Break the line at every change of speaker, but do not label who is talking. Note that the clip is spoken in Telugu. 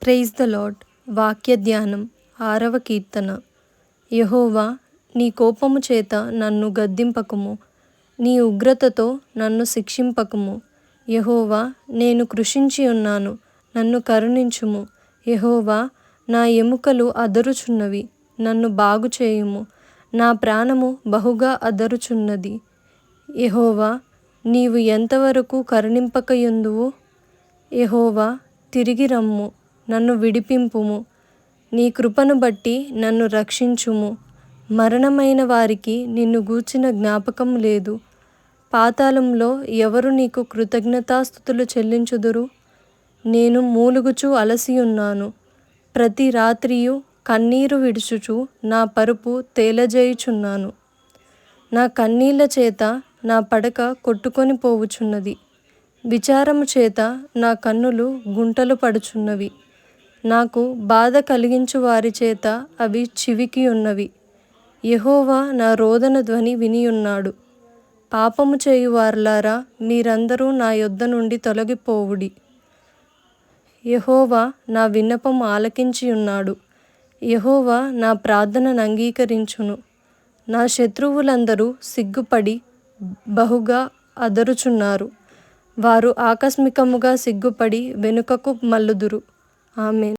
Praise the lord. వాక్య ధ్యానం 6వ కీర్తన. యెహోవా, నీ కోపము చేత నన్ను గద్దింపకుము, నీ ఉగ్రతతో నన్ను శిక్షింపకుము. యెహోవా, నేను కృశించి ఉన్నాను, నన్ను కరుణించుము. యెహోవా, నా ఎముకలు అదరుచున్నవి, నన్ను బాగుచేయుము. నా ప్రాణము బహుగా అదరుచున్నది. యెహోవా, నీవు ఎంతవరకు కరుణింపకయుందువు? యెహోవా, తిరిగి రమ్ము, నన్ను విడిపింపుము. నీ కృపను బట్టి నన్ను రక్షించుము. మరణమైన వారికి నిన్ను గూర్చిన జ్ఞాపకం లేదు. పాతాళంలో ఎవరు నీకు కృతజ్ఞతాస్తుతులు చెల్లించుదురు? నేను మూలుగుచూ అలసియున్నాను. ప్రతి రాత్రియు కన్నీరు విడుచుచు నా పరుపు తేలజేయుచున్నాను. నా కన్నీళ్ల చేత నా పడక కొట్టుకొని పోవుచున్నది. విచారము చేత నా కన్నులు గుంటలు పడుచున్నవి. నాకు బాధ కలిగించు వారి చేత అవి చివికి ఉన్నవి. యెహోవా నా రోదన ధ్వని వినియున్నాడు. పాపము చేయువారలారా, మీరందరూ నా యొద్ద నుండి తొలగిపోవుడి. యెహోవా నా విన్నపము ఆలకించియున్నాడు. యెహోవా నా ప్రార్థనను అంగీకరించును. నా శత్రువులందరూ సిగ్గుపడి బహుగా అదరుచున్నారు. వారు ఆకస్మికముగా సిగ్గుపడి వెనుకకు మల్లుదురు. ఆమేన్.